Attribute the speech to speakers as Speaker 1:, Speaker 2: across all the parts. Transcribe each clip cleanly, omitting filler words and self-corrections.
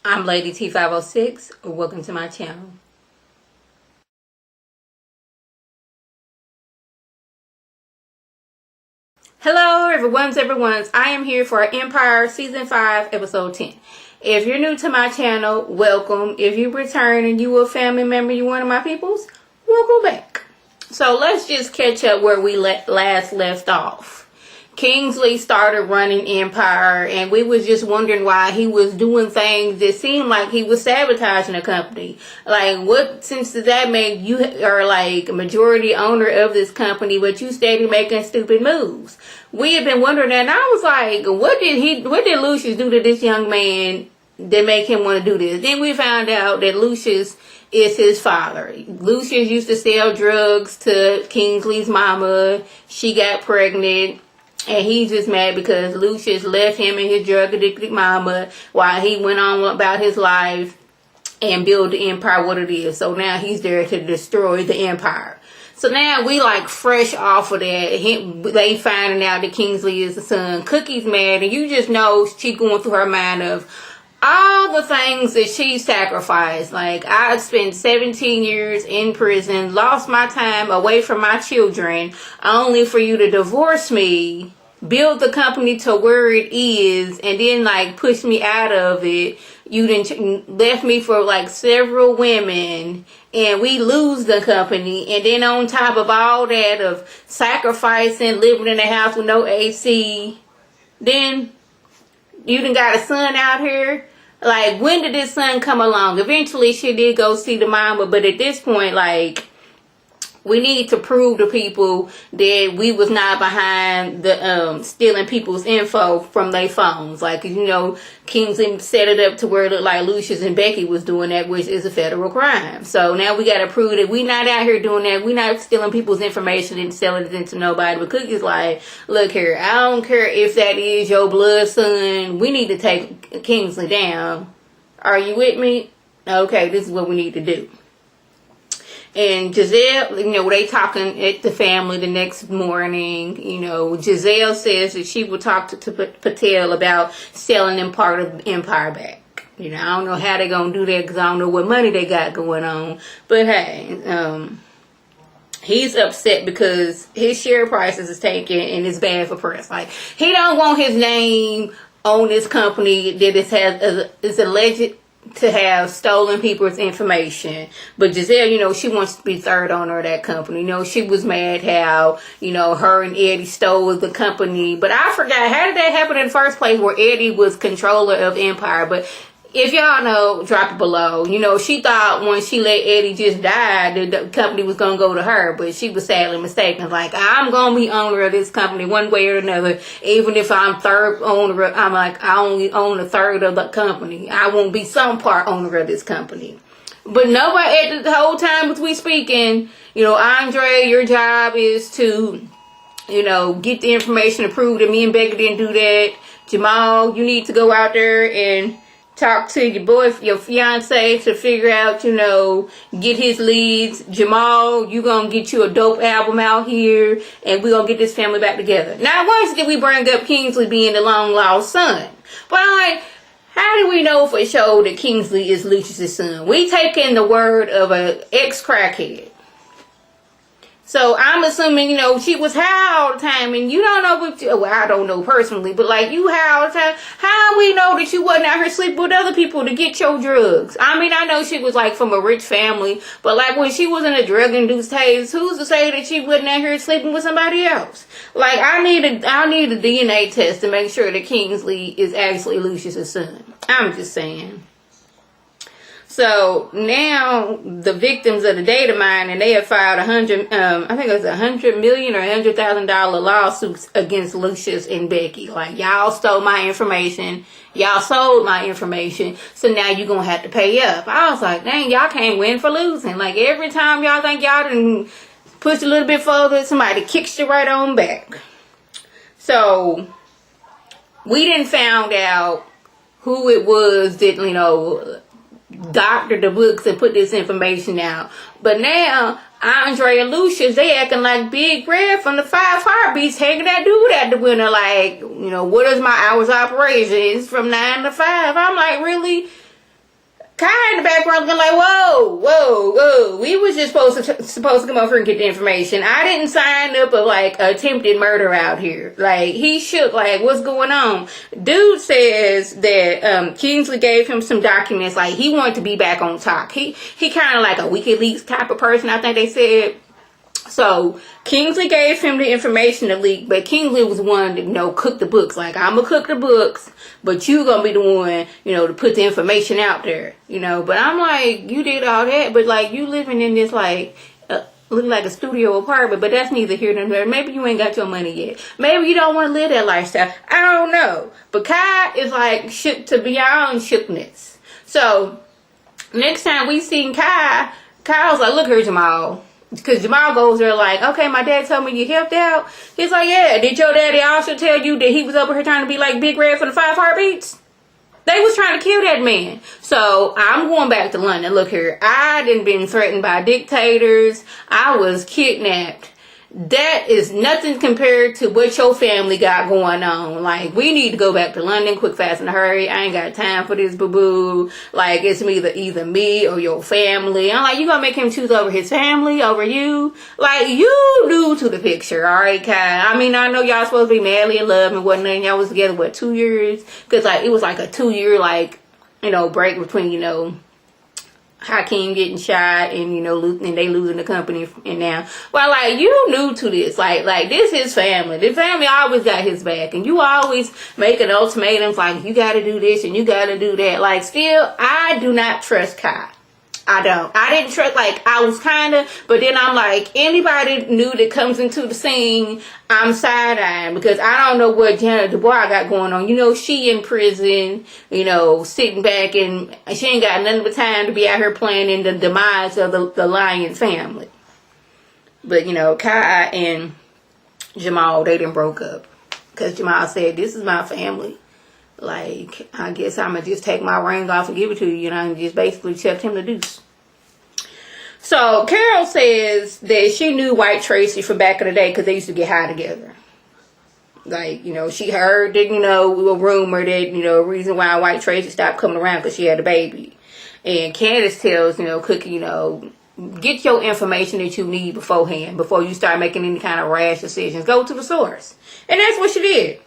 Speaker 1: I'm Lady T506. Welcome to my channel. Hello, everyone's. I am here for Empire Season 5, Episode 10. If you're new to my channel, welcome. If you return and you a family member, you one of my peoples, welcome back. So let's just catch up where we last left off. Kingsley started running Empire, and we was just wondering why he was doing things that seemed like he was sabotaging the company. Like, what sense does that make? You are like a majority owner of this company, but you steady making stupid moves. We have been wondering that, and I was like, what did Lucius do to this young man that make him want to do this? Then we found out that Lucius is his father. Lucius used to sell drugs to Kingsley's mama. She got pregnant. And he's just mad because Lucius left him and his drug-addicted mama while he went on about his life and build the empire what it is. So now he's there to destroy the empire. So now we like fresh off of that. They finding out that Kingsley is the son. Cookie's mad, and you just know she going through her mind of all the things that she sacrificed. Like, I spent 17 years in prison, lost my time away from my children, only for you to divorce me, build the company to where it is, and then like push me out of it. You done left me for like several women, and we lose the company. And then on top of all that of sacrificing, living in a house with no AC, then you done got a son out here. Like, when did this son come along? Eventually, she did go see the mama, but at this point, like, we need to prove to people that we was not behind the stealing people's info from their phones. Like, you know, Kingsley set it up to where it looked like Lucius and Becky was doing that, which is a federal crime. So now we got to prove that we not out here doing that. We not stealing people's information and selling it into nobody. But Cookie's like, look here, I don't care if that is your blood son. We need to take Kingsley down. Are you with me? Okay, this is what we need to do. And Giselle, you know, they talking at the family the next morning. You know, Giselle says that she will talk to Patel about selling them part of the empire back. You know, I don't know how they're going to do that because I don't know what money they got going on. But hey, he's upset because his share prices is taken and it's bad for press. Like, he don't want his name on this company that is alleged to have stolen people's information. But Giselle, you know, she wants to be third owner of that company. You know, she was mad how, you know, her and Eddie stole the company. But I forgot, how did that happen in the first place where Eddie was controller of Empire? But if y'all know, drop it below. You know, she thought when she let Eddie just die, that the company was going to go to her. But she was sadly mistaken. Like, I'm going to be owner of this company one way or another. Even if I'm third owner, I'm like, I only own a third of the company. I won't be some part owner of this company. But nobody, at the whole time as we speaking, you know, Andre, your job is to, you know, get the information to prove that me and Becky didn't do that. Jamal, you need to go out there and talk to your fiance to figure out, you know, get his leads. Jamal, you gonna get you a dope album out here, and we gonna get this family back together. Now, once did we bring up Kingsley being the long lost son? But I'm like, how do we know for sure that Kingsley is Lucius' son? We taking the word of an ex-crackhead. So I'm assuming, you know, she was high all the time, and you don't know what, well, I don't know personally, but like, you high all the time. How we know that you wasn't out here sleeping with other people to get your drugs? I mean, I know she was like from a rich family, but like when she was in a drug-induced haze, who's to say that she wasn't out here sleeping with somebody else? Like, I need a DNA test to make sure that Kingsley is actually Lucius' son. I'm just saying. So now the victims of the data mine, and they have filed I think it was $100 million or $100,000 lawsuits against Lucius and Becky. Like, y'all stole my information, y'all sold my information, so now you're gonna have to pay up. I was like, dang, y'all can't win for losing. Like, every time y'all think y'all done push a little bit further, somebody kicks you right on back. So we didn't found out who it was that, you know, doctored the books and put this information out. But now Andre and Lucius, they acting like Big Red from the Five Heartbeats, hanging that dude at the window like, you know, what is my hours of operation? It's from 9 to 5. I'm like, really? background looking like, whoa. We was just supposed to come over and get the information. I didn't sign up of like attempted murder out here. Like, he shook, like, what's going on? Dude says that Kingsley gave him some documents, like he wanted to be back on top. He kind of like a WikiLeaks type of person, I think they said. So Kingsley gave him the information to leak, but Kingsley was one to, cook the books. Like, I'm gonna cook the books, but you gonna be the one, to put the information out there, But I'm like, you did all that, but like, you living in this like, look like a studio apartment, but that's neither here nor there. Maybe you ain't got your money yet. Maybe you don't want to live that lifestyle. I don't know. But Kai is like shook to beyond shookness. So next time we seen Kai was like, look here, Jamal. Because Jamal goes there like, okay, my dad told me you helped out. He's like, yeah. Did your daddy also tell you that he was over here trying to be like Big Red for the 5 Heartbeats? They was trying to kill that man. So I'm going back to London. Look here. I done been threatened by dictators. I was kidnapped. That is nothing compared to what your family got going on. Like, we need to go back to London quick, fast, and hurry. I ain't got time for this boo-boo. Like, it's either me or your family. I'm like, you gonna make him choose over his family, over you? Like, you new to the picture, alright, Kai? I mean, I know y'all supposed to be madly in love and whatnot. And y'all was together, 2 years? Because, like, it was like a 2-year, like, break between, Hakeem getting shot and and they losing the company and now, well, like, you new to this, like this is family. The family always got his back, and you always making ultimatums like you got to do this and you got to do that. Like, still, I do not trust Kai. I didn't trust, like, I was kind of, but then I'm like, anybody new that comes into the scene, I'm side-eyeing, because I don't know what Janet Dubois got going on. She in prison, sitting back, and she ain't got nothing but time to be out here planning the demise of the Lion family. But, Kai and Jamal, they done broke up, because Jamal said, this is my family. Like, I guess I'm going to just take my ring off and give it to you, and just basically chucked him the deuce. So, Carol says that she knew White Tracy from back in the day because they used to get high together. Like, she heard that, a rumor that, a reason why White Tracy stopped coming around because she had a baby. And Candace tells, Cookie, get your information that you need beforehand, before you start making any kind of rash decisions. Go to the source. And that's what she did.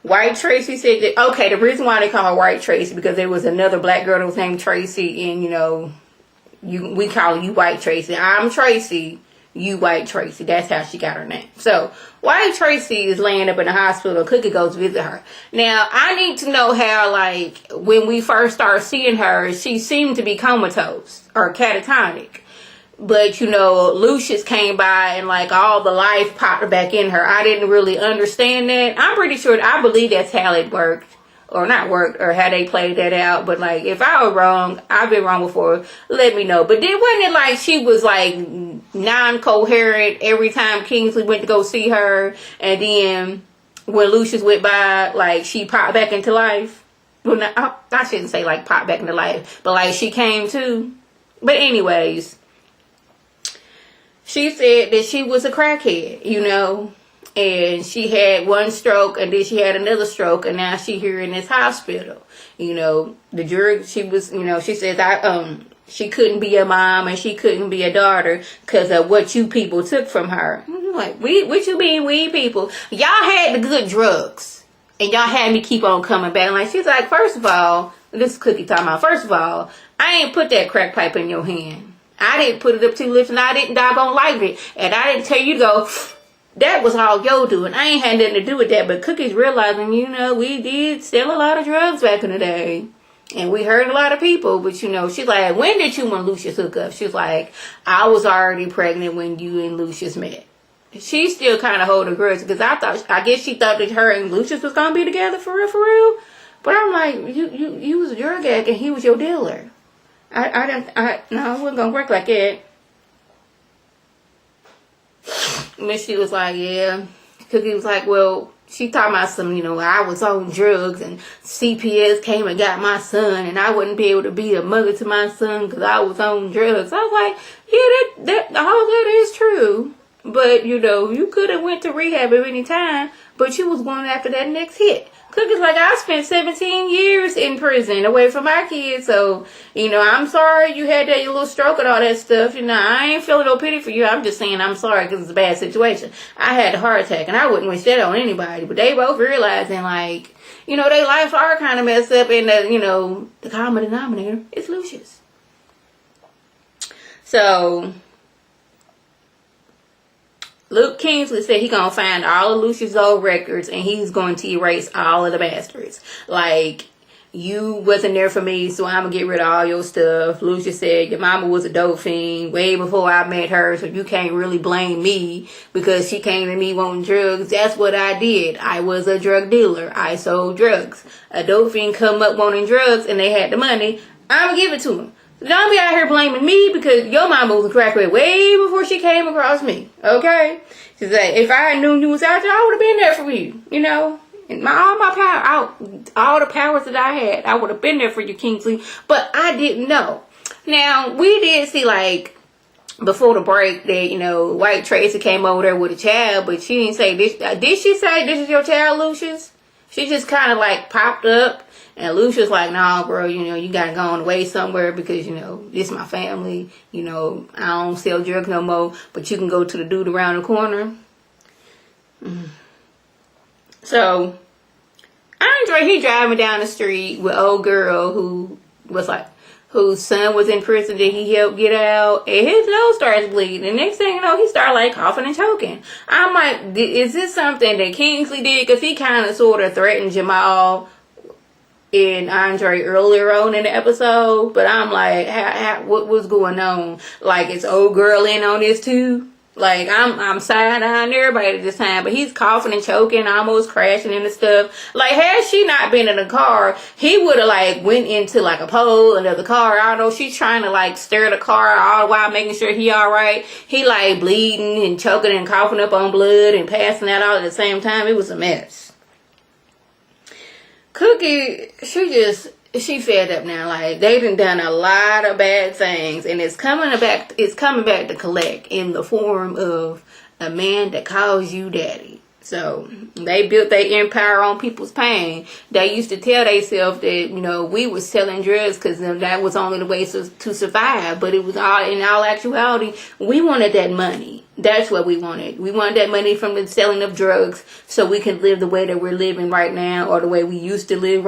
Speaker 1: White Tracy said that, okay, the reason why they call her White Tracy, because there was another black girl that was named Tracy, and, we call you White Tracy. I'm Tracy, you White Tracy. That's how she got her name. So, White Tracy is laying up in the hospital. Cookie goes visit her. Now, I need to know how, like, when we first started seeing her, she seemed to be comatose or catatonic. But, Lucius came by and, like, all the life popped back in her. I didn't really understand that. I'm pretty sure, I believe that's how it worked. Or not worked, or how they played that out. But, like, if I was wrong, I've been wrong before, let me know. But then wasn't it like she was, like, non-coherent every time Kingsley went to go see her? And then when Lucius went by, like, she popped back into life? Well, not, I shouldn't say, like, popped back into life. But, like, she came to. But anyways, she said that she was a crackhead, and she had one stroke, and then she had another stroke, and now she here in this hospital. The jury, she was, she says, she couldn't be a mom and she couldn't be a daughter because of what you people took from her. I'm like, what you mean, we people? Y'all had the good drugs, and y'all had me keep on coming back. Like, she's like, first of all, this is Cookie talking about, first of all, I ain't put that crack pipe in your hand. I didn't put it up to your lips, and I didn't doggone like it. And I didn't tell you to go, that was all yo doing. I ain't had nothing to do with that. But Cookie's realizing, we did sell a lot of drugs back in the day. And we hurt a lot of people. But, she's like, when did you and Lucius hook up? She's like, I was already pregnant when you and Lucius met. She still kind of hold a grudge. Because I guess she thought that her and Lucius was going to be together for real. But I'm like, you was a drug addict and he was your dealer. No, it wasn't going to work like that. And she was like, yeah. Cookie was like, well, she talking about some, I was on drugs and CPS came and got my son and I wouldn't be able to be a mother to my son because I was on drugs. I was like, yeah, that all that is true. But, you know, you could have went to rehab at any time, but you was going after that next hit. Cookie's like, I spent 17 years in prison away from my kids, so, you know, I'm sorry you had that little stroke and all that stuff. You know, I ain't feeling no pity for you. I'm just saying I'm sorry because it's a bad situation. I had a heart attack, and I wouldn't wish that on anybody, but they both realizing, like, you know, their lives are kind of messed up, and, you know, the common denominator is Lucius. So Luke Kingsley said he gonna find all of Lucius' old records and he's going to erase all of the bastards. Like, you wasn't there for me, so I'm gonna get rid of all your stuff. Lucius said your mama was a dope fiend way before I met her, so you can't really blame me because she came to me wanting drugs. That's what I did. I was a drug dealer. I sold drugs. A dope fiend come up wanting drugs and they had the money. I'm gonna give it to him. Don't be out here blaming me because your mama was a crackhead way before she came across me. Okay? She said, if I knew you was out there, I would have been there for you. You know? And all the powers that I had, I would have been there for you, Kingsley. But I didn't know. Now, we did see, like, before the break that, you know, White Tracy came over there with a child, but she didn't say this. Did she say this is your child, Lucius? She just kind of, like, popped up. And Lucius like, nah, bro, you know, you gotta go on away somewhere because, you know, this is my family. You know, I don't sell drugs no more, but you can go to the dude around the corner. So, Andre, he driving down the street with old girl who was like, whose son was in prison that he helped get out, and his nose starts bleeding. And next thing you know, he started like coughing and choking. I'm like, is this something that Kingsley did? Because he kind of sort of threatened Jamal in Andre earlier on in the episode, but I'm like, what was going on? Like, is old girl in on this too? Like, I'm side-eyeing everybody at this time, but he's coughing and choking, almost crashing into stuff. Like, had she not been in the car, he would have, like, went into, like, a pole, another car. I don't know, she's trying to, like, stir the car all the while making sure he all right. He, like, bleeding and choking and coughing up on blood and passing out all at the same time. It was a mess. Cookie, she fed up now. Like, they done a lot of bad things, and it's coming back to collect in the form of a man that calls you daddy. So they built their empire on people's pain. They used to tell themselves that, you know, we was selling drugs because that was only the way to survive. But it was all, in all actuality, we wanted that money. That's what we wanted. We wanted that money from the selling of drugs so we can live the way that we're living right now, or the way we used to live,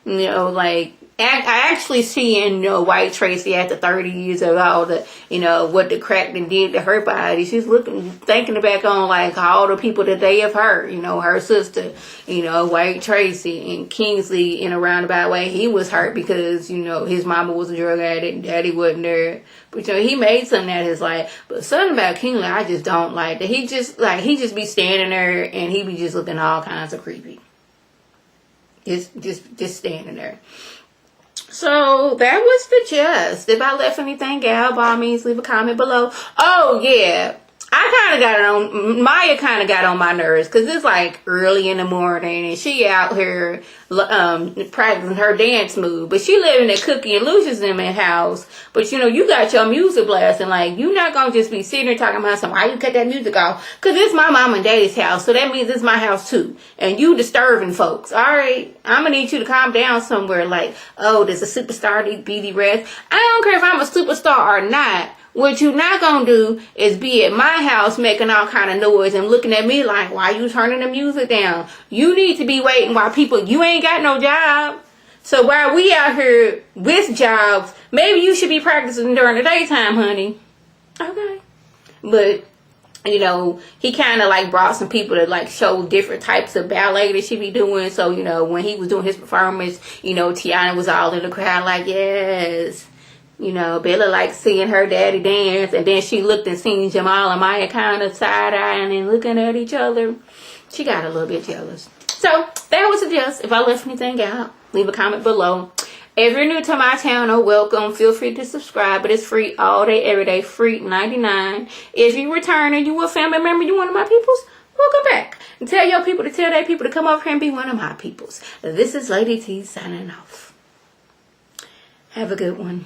Speaker 1: You know, like, I actually see in, you know, White Tracy after 30 years of all the, you know, what the crack did to her body. She's thinking back on, like, all the people that they have hurt. You know, her sister, you know, White Tracy, and Kingsley in a roundabout way. He was hurt because, you know, his mama was a drug addict and daddy wasn't there. But, you know, he made something out of his life. But something about Kingsley I just don't like. That he just be standing there and he be just looking all kinds of creepy. Just standing there. So that was the gist. If I left anything out, by all means, leave a comment below. Oh, yeah. Maya kind of got on my nerves because it's like early in the morning and she out here practicing her dance move. But she living at Cookie and Lucius in their house. But, you know, you got your music blasting. Like, you're not going to just be sitting there talking about something. Why you cut that music off? Because it's my mom and daddy's house. So that means it's my house too. And you disturbing folks. All right. I'm going to need you to calm down somewhere. Like, oh, there's a superstar to BD Reds. I don't care if I'm a superstar or not. What you not gonna do is be at my house making all kind of noise and looking at me like, why you turning the music down? You need to be waiting while you ain't got no job. So while we out here with jobs, maybe you should be practicing during the daytime, honey. Okay. But, you know, he kind of like brought some people to like show different types of ballet that she be doing. So, you know, when he was doing his performance, you know, Tiana was all in the crowd like, yes. You know, Bella liked seeing her daddy dance. And then she looked and seen Jamal and Maya kind of side-eyeing and looking at each other. She got a little bit jealous. So, that was the gist. If I left anything out, leave a comment below. If you're new to my channel, welcome. Feel free to subscribe. But it's free all day, every day. Free 99. If you return and you a family member, you one of my peoples, welcome back. And tell your people to tell their people to come over here and be one of my peoples. This is Lady T signing off. Have a good one.